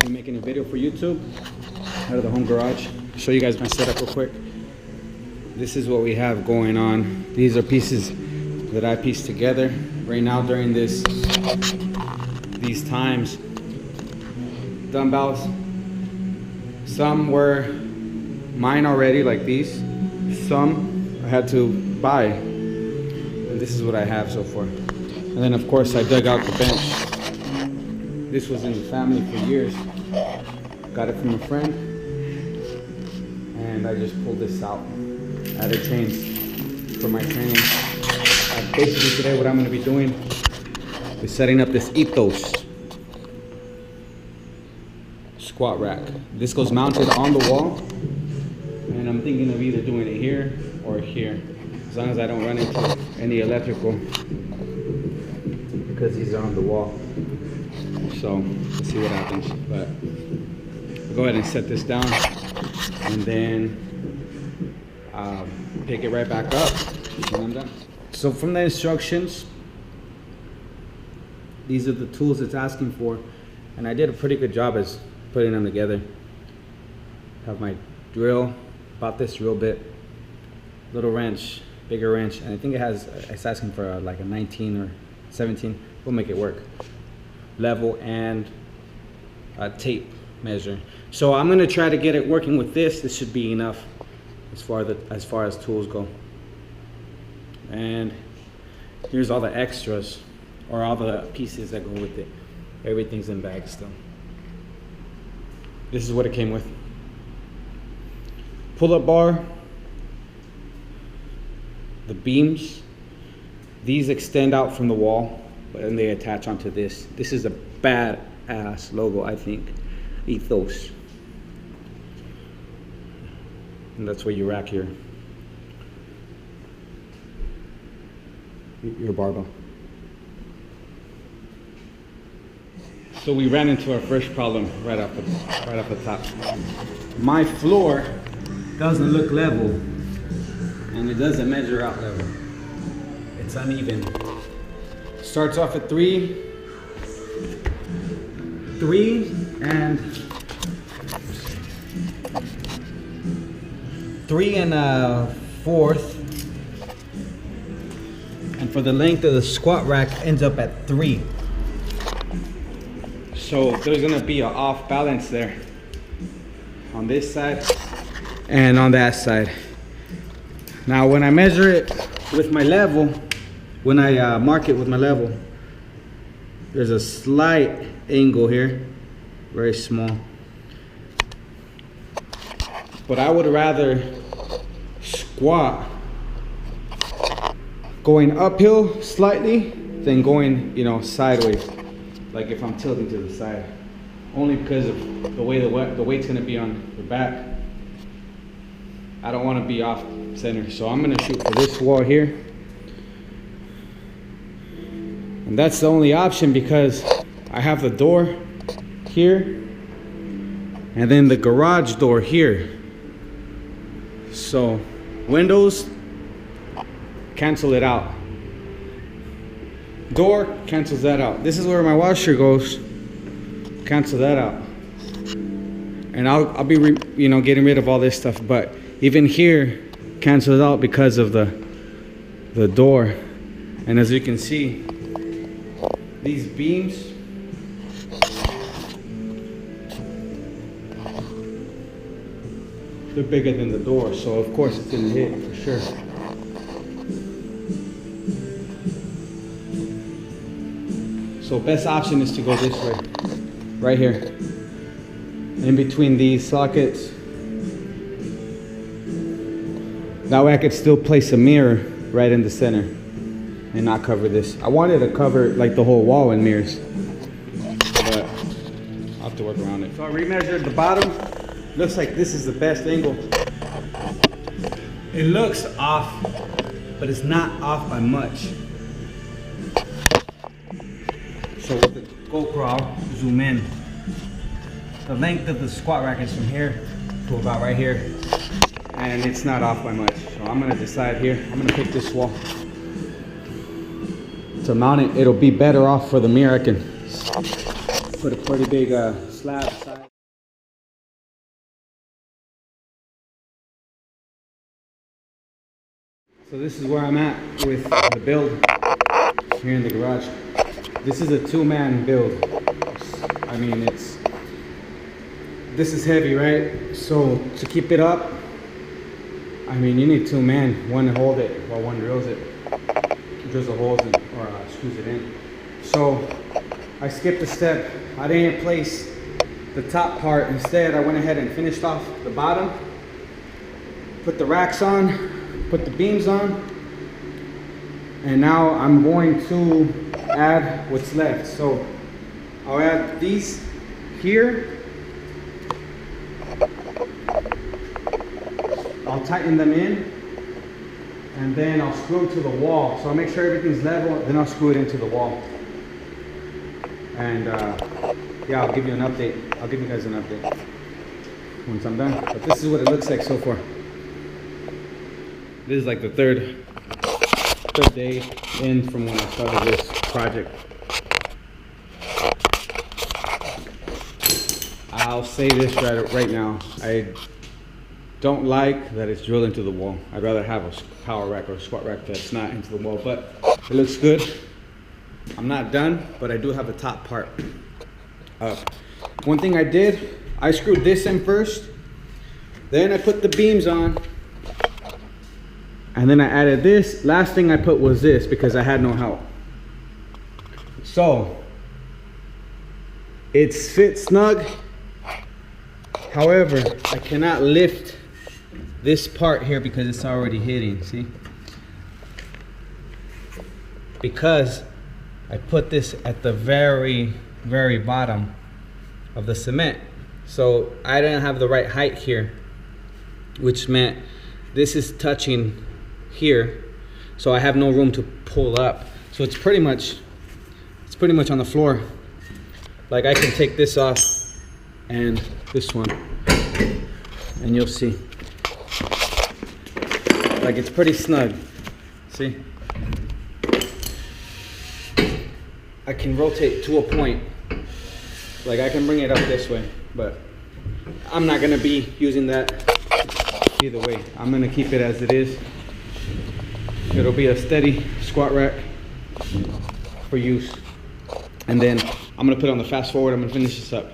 be making a video for YouTube out of the home garage. Show you guys my setup real quick. This is what we have going on. These are pieces that I pieced together right now during these times. Dumbbells. Some were mine already, like these. Some I had to buy. And this is what I have so far. And then of course I dug out the bench. This was in the family for years. Got it from a friend. And I just pulled this out. Added chains for my training. Basically today what I'm going to be doing is setting up this Ethos squat rack. This goes mounted on the wall, and I'm thinking of either doing it here or here, as long as I don't run into any electrical, because these are on the wall. So let's see what happens. But I'll go ahead and set this down, and then pick it right back up when I'm done. So from the instructions, these are the tools it's asking for, and I did a pretty good job as putting them together. Have my drill, bought this drill bit, little wrench, bigger wrench, and I think it's asking for like a 19 or 17. We'll make it work. Level and tape measure. So I'm gonna try to get it working with this. This should be enough as far as tools go. And here's all the extras, or all the pieces that go with it. Everything's in bags still. This is what it came with. Pull-up bar, the beams, these extend out from the wall, but then they attach onto this. This is a badass logo, I think. Ethos. And that's where you rack your barbell. So we ran into our first problem right off the top. My floor doesn't look level, and it doesn't measure out level. It's uneven. Starts off at 3 3 1/4. And for the length of the squat rack ends up at 3. So there's gonna be an off balance there on this side and on that side. Now when I measure it with my level, when I mark it with my level, there's a slight angle here, very small. But I would rather squat going uphill slightly than going, sideways, like if I'm tilting to the side, only because of the way the weight's gonna be on the back. I don't want to be off center, so I'm gonna shoot for this wall here, and that's the only option because I have the door here and then the garage door here. So windows cancel it out. Door cancels that out. This is where my washer goes. Cancel that out. And I'll be getting rid of all this stuff, but even here cancel it out because of the door. And as you can see, these beams they're bigger than the door, so of course it's gonna hit for sure. So best option is to go this way, right here, in between these sockets. That way I could still place a mirror right in the center and not cover this. I wanted to cover like the whole wall in mirrors, but I'll have to work around it. So I remeasured the bottom. Looks like this is the best angle. It looks off, but it's not off by much. So with the GoPro, I'll zoom in. The length of the squat rack is from here to about right here, and it's not off by much. So I'm gonna decide here. I'm gonna pick this wall to mount it. It'll be better off for the mirror. I can Put a pretty big slab aside. So this is where I'm at with the build here in the garage. This is a two-man build. I mean, this is heavy, right? So to keep it up, I mean, you need two men, one to hold it while one drills it. Drills the holes in, or screws it in. So I skipped a step. I didn't place the top part. Instead, I went ahead and finished off the bottom, put the racks on, put the beams on, and now I'm going to add what's left. So I'll add these here. I'll tighten them in, and then I'll screw them to the wall. So I'll make sure everything's level, then I'll screw it into the wall. And yeah, I'll give you an update. I'll give you guys an update once I'm done. But this is what it looks like so far. This is like the third day in from when I started this project. I'll say this right now. I don't like that it's drilled into the wall. I'd rather have a power rack or a squat rack that's not into the wall, but it looks good. I'm not done, but I do have the top part up. One thing I did, I screwed this in first, then I put the beams on, and then I added this. Last thing I put was this because I had no help. So it's fit snug. However, I cannot lift this part here because it's already hitting, see? Because I put this at the very, very bottom of the cement. So I didn't have the right height here, which meant this is touching here. So I have no room to pull up. So it's pretty much on the floor. Like I can take this off and this one, and you'll see. Like it's pretty snug, see? I can rotate to a point. Like I can bring it up this way, but I'm not gonna be using that either way. I'm gonna keep it as it is. It'll be a steady squat rack for use. And then I'm gonna put on the fast forward, I'm gonna finish this up.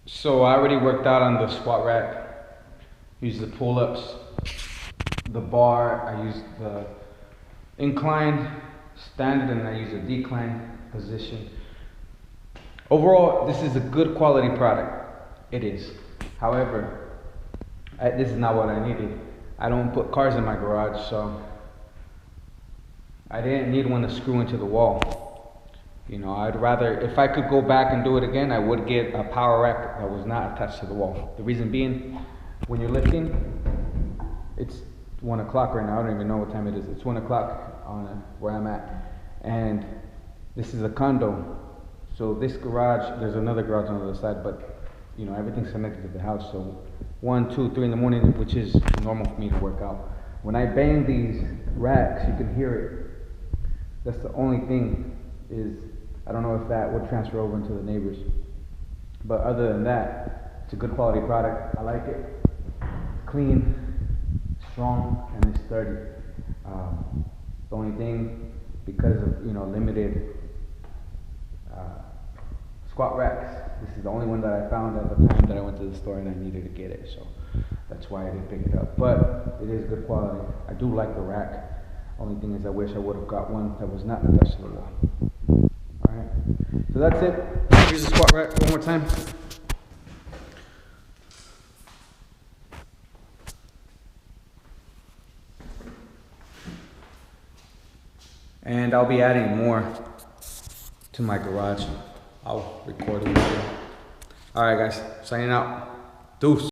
So I already worked out on the squat rack. Used the pull-ups, the bar. I used the incline standard, and I used a decline position. Overall, this is a good quality product. It is. However, this is not what I needed. I don't put cars in my garage, so I didn't need one to screw into the wall. You know, I'd rather, if I could go back and do it again, I would get a power rack that was not attached to the wall. The reason being, when you're lifting, it's 1 o'clock right now. I don't even know what time it is. It's 1 o'clock on where I'm at. And this is a condo. So this garage, there's another garage on the other side, but you know, everything's connected to the house. So 1, 2, 3 in the morning, which is normal for me to work out. when I bang these racks, you can hear it. That's the only thing is, I don't know if that would transfer over into the neighbors. But other than that, it's a good quality product. I like it. Clean, strong, and it's sturdy. The only thing, because of limited squat racks, this is the only one that I found at the time that I went to the store and I needed to get it. So that's why I didn't pick it up. But it is good quality. I do like the rack. Only thing is I wish I would have got one that was not attached to the wall. Alright, so that's it. Here's the squat rack one more time. And I'll be adding more to my garage. I'll record a video. Alright guys, signing out. Deuce.